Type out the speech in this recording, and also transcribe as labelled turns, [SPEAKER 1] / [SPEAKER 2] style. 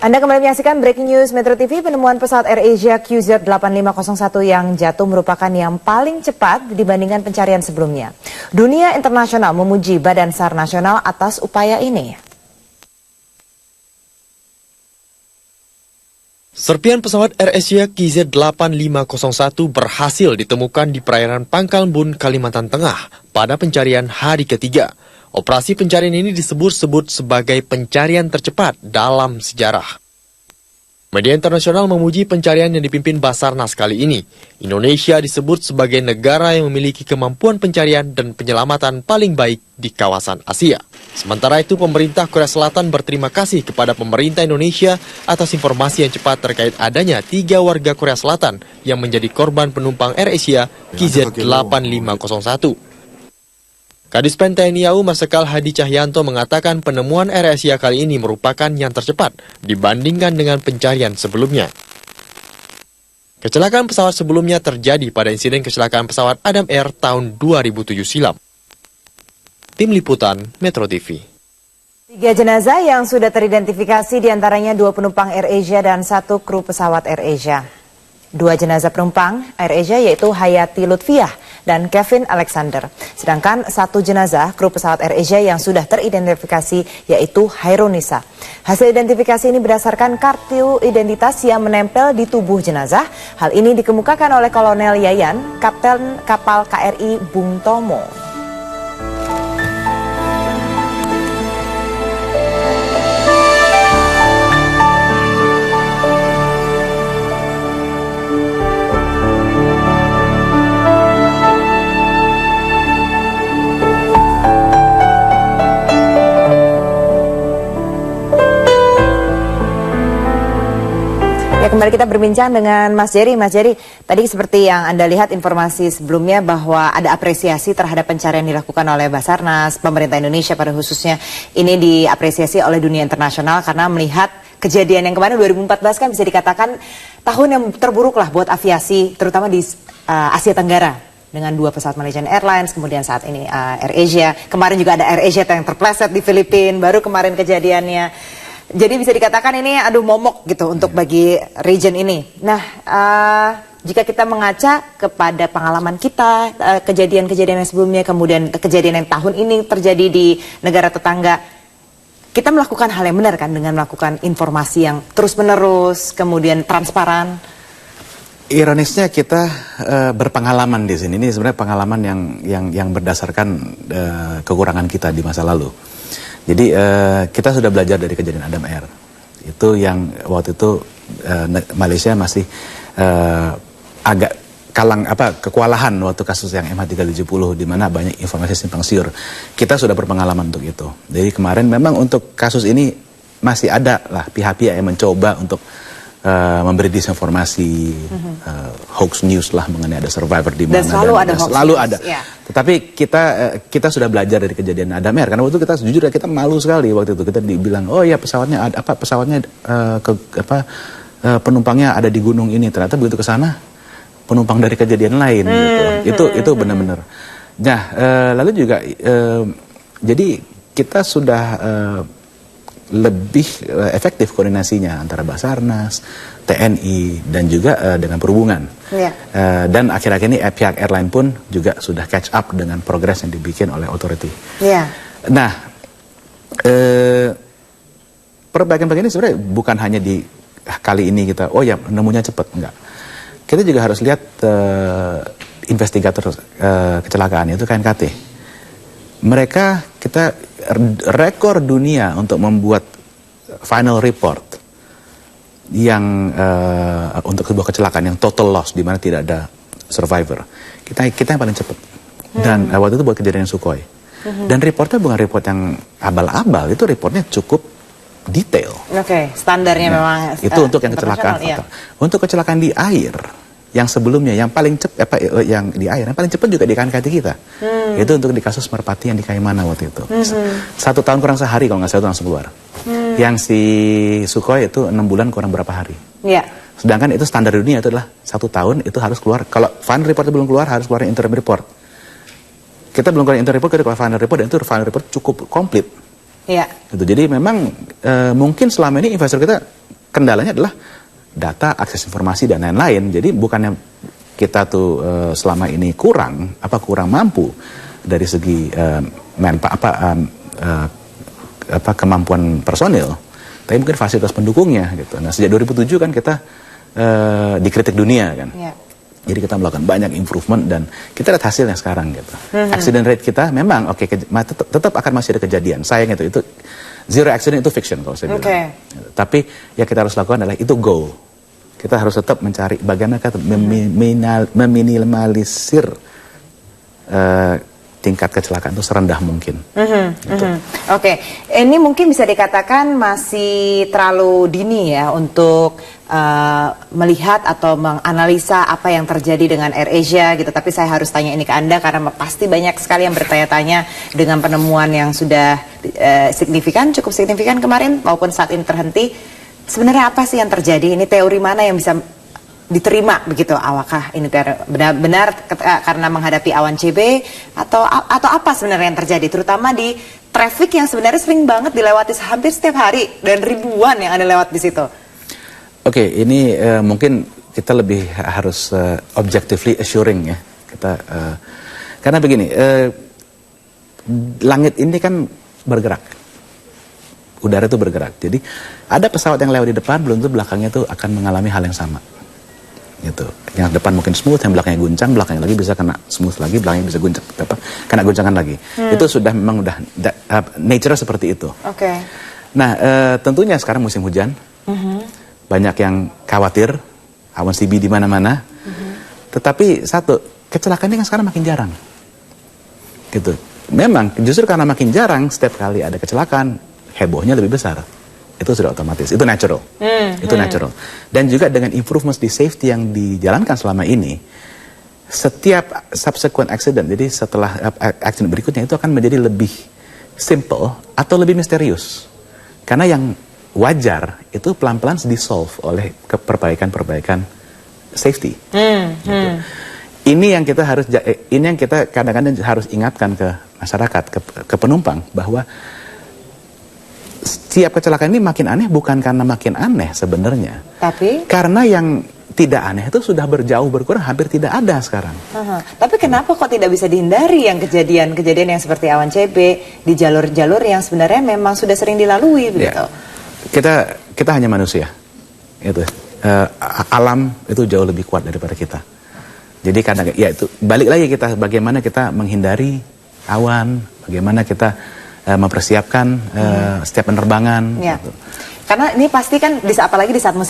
[SPEAKER 1] Anda kembali menyaksikan Breaking News Metro TV. Penemuan pesawat AirAsia QZ8501 yang jatuh merupakan yang paling cepat dibandingkan pencarian sebelumnya. Dunia internasional memuji Badan SAR Nasional atas upaya ini.
[SPEAKER 2] Serpian pesawat AirAsia QZ8501 berhasil ditemukan di perairan Pangkal Bun, Kalimantan Tengah pada pencarian hari ketiga. Operasi pencarian ini disebut-sebut sebagai pencarian tercepat dalam sejarah. Media internasional memuji pencarian yang dipimpin Basarnas kali ini. Indonesia disebut sebagai negara yang memiliki kemampuan pencarian dan penyelamatan paling baik di kawasan Asia. Sementara itu, pemerintah Korea Selatan berterima kasih kepada pemerintah Indonesia atas informasi yang cepat terkait adanya 3 warga Korea Selatan yang menjadi korban penumpang AirAsia QZ8501. Kadispen TNI AU Marsikal Hadi Cahyanto mengatakan penemuan AirAsia kali ini merupakan yang tercepat dibandingkan dengan pencarian sebelumnya. Kecelakaan pesawat sebelumnya terjadi pada insiden kecelakaan pesawat Adam Air tahun 2007 silam. Tim Liputan Metro TV.
[SPEAKER 1] 3 jenazah yang sudah teridentifikasi diantaranya 2 penumpang AirAsia dan 1 kru pesawat AirAsia. 2 jenazah penumpang AirAsia yaitu Hayati Lutfiah dan Kevin Alexander. Sedangkan 1 jenazah kru pesawat AirAsia yang sudah teridentifikasi yaitu Hairunisa. Hasil identifikasi ini berdasarkan kartu identitas yang menempel di tubuh jenazah. Hal ini dikemukakan oleh Kolonel Yayan, Kapten Kapal KRI Bung Tomo. Ya, kembali kita berbincang dengan Mas Jerry. Mas Jerry, tadi seperti yang Anda lihat informasi sebelumnya bahwa ada apresiasi terhadap pencarian dilakukan oleh Basarnas, pemerintah Indonesia pada khususnya. Ini diapresiasi oleh dunia internasional karena melihat kejadian yang kemarin 2014 kan bisa dikatakan tahun yang terburuk lah buat aviasi, terutama di Asia Tenggara. Dengan 2 pesawat Malaysian Airlines, kemudian saat ini AirAsia. Kemarin juga ada AirAsia yang terpleset di Filipina, baru kemarin kejadiannya. Jadi bisa dikatakan ini momok gitu untuk bagi region ini. Nah, jika kita mengaca kepada pengalaman kita, kejadian-kejadian yang sebelumnya, kemudian kejadian yang tahun ini terjadi di negara tetangga, kita melakukan hal yang benar kan dengan melakukan informasi yang terus-menerus, kemudian transparan.
[SPEAKER 3] Ironisnya kita berpengalaman di sini. Ini sebenarnya pengalaman yang berdasarkan kekurangan kita di masa lalu. Jadi kita sudah belajar dari kejadian Adam Air. Itu yang waktu itu Malaysia masih agak kewalahan waktu kasus yang MH370 di mana banyak informasi simpang siur. Kita sudah berpengalaman untuk itu. Jadi kemarin memang untuk kasus ini masih ada lah pihak-pihak yang mencoba untuk memberi disinformasi, hoax news lah mengenai ada survivor di mana.
[SPEAKER 1] Dan selalu ada hoax
[SPEAKER 3] selalu
[SPEAKER 1] news,
[SPEAKER 3] ada.
[SPEAKER 1] Ya.
[SPEAKER 3] Tetapi kita sudah belajar dari kejadian Adam Air karena waktu itu kita jujur kita malu sekali waktu itu kita dibilang oh ya pesawatnya penumpangnya ada di gunung ini, ternyata begitu ke sana penumpang dari kejadian lain gitu. Itu benar-benar. Nah, lalu juga jadi kita sudah lebih efektif koordinasinya antara Basarnas, TNI, dan juga dengan perhubungan. Yeah. Dan akhir-akhir ini pihak airline pun juga sudah catch up dengan progres yang dibikin oleh authority. Yeah. Nah, perbaikan-perbaikan ini sebenarnya bukan hanya di kali ini kita, oh ya nemunya cepat, enggak. Kita juga harus lihat investigator kecelakaan itu KNKT. Mereka kita rekor dunia untuk membuat final report yang untuk sebuah kecelakaan yang total loss di mana tidak ada survivor. Kita yang paling cepat. Dan waktu itu buat kejadian Sukhoi. Dan reportnya bukan report yang abal-abal, itu reportnya cukup detail.
[SPEAKER 1] Oke, standarnya memang
[SPEAKER 3] itu untuk yang kecelakaan. Iya. Untuk kecelakaan di air yang sebelumnya yang paling cepat yang di air yang paling cepat juga di KNKT kita. Itu untuk di kasus Merpati yang di Kaimana waktu itu. 1 tahun kurang sehari kalau nggak salah itu langsung keluar. Yang si Sukhoi itu 6 bulan kurang berapa hari.
[SPEAKER 1] Yeah.
[SPEAKER 3] Sedangkan itu standar dunia itu adalah 1 tahun itu harus keluar. Kalau final report belum keluar harus keluar interim report. Kita belum keluar interim report, kita keluar final report dan itu final report cukup komplit.
[SPEAKER 1] Iya.
[SPEAKER 3] Gitu. Jadi memang mungkin selama ini investor kita kendalanya adalah data, akses informasi dan lain-lain. Jadi bukannya kita tuh selama ini kurang mampu dari segi kemampuan personil, tapi mungkin fasilitas pendukungnya gitu. Nah, sejak 2007 kan kita dikritik dunia kan. Yeah. Jadi kita melakukan banyak improvement dan kita lihat hasilnya sekarang gitu. Accident rate kita memang tetap akan masih ada kejadian. Sayang itu zero accident itu fiction kalau saya bilang. Tapi yang kita harus lakukan adalah itu goal. Kita harus tetap mencari bagaimana kita meminimalisir tingkat kecelakaan itu serendah mungkin. Gitu.
[SPEAKER 1] Oke, ini mungkin bisa dikatakan masih terlalu dini ya untuk melihat atau menganalisa apa yang terjadi dengan AirAsia gitu. Tapi saya harus tanya ini ke Anda karena pasti banyak sekali yang bertanya-tanya dengan penemuan yang sudah cukup signifikan kemarin maupun saat ini terhenti. Sebenarnya apa sih yang terjadi? Ini teori mana yang bisa diterima begitu? Awakah ini benar-benar karena menghadapi awan CB atau apa sebenarnya yang terjadi, terutama di traffic yang sebenarnya sering banget dilewati hampir setiap hari dan ribuan yang ada lewat di situ?
[SPEAKER 3] Oke, ini mungkin kita lebih harus objectively assuring ya kita karena begini, langit ini kan bergerak, udara itu bergerak, jadi ada pesawat yang lewat di depan belum tentu belakangnya itu akan mengalami hal yang sama. Gitu. Yang depan mungkin smooth, yang belakangnya guncang, belakangnya lagi bisa kena smooth lagi, belakangnya bisa kena guncangan lagi. Itu sudah memang nature seperti itu. Nah, tentunya sekarang musim hujan, banyak yang khawatir awan CB di mana-mana. Tetapi satu, kecelakaan ini kan sekarang makin jarang. Gitu. Memang justru karena makin jarang, setiap kali ada kecelakaan, hebohnya lebih besar. Itu sudah otomatis, itu natural. Itu natural. Dan juga dengan improvements di safety yang dijalankan selama ini, setiap subsequent accident, jadi setelah accident berikutnya itu akan menjadi lebih simple atau lebih misterius. Karena yang wajar itu pelan-pelan di-solve oleh perbaikan-perbaikan safety. Gitu. Ini yang kita kadang-kadang harus ingatkan ke masyarakat, ke penumpang, bahwa setiap kecelakaan ini makin aneh bukan karena makin aneh sebenarnya, tapi karena yang tidak aneh itu sudah berjauh berkurang, hampir tidak ada sekarang.
[SPEAKER 1] Tapi kenapa kok tidak bisa dihindari yang kejadian yang seperti awan CB di jalur-jalur yang sebenarnya memang sudah sering dilalui begitu?
[SPEAKER 3] Kita hanya manusia, itu alam itu jauh lebih kuat daripada kita. Jadi kadang itu balik lagi kita bagaimana kita menghindari awan, bagaimana kita mempersiapkan setiap penerbangan. Gitu.
[SPEAKER 1] Karena ini pasti kan apalagi di saat musim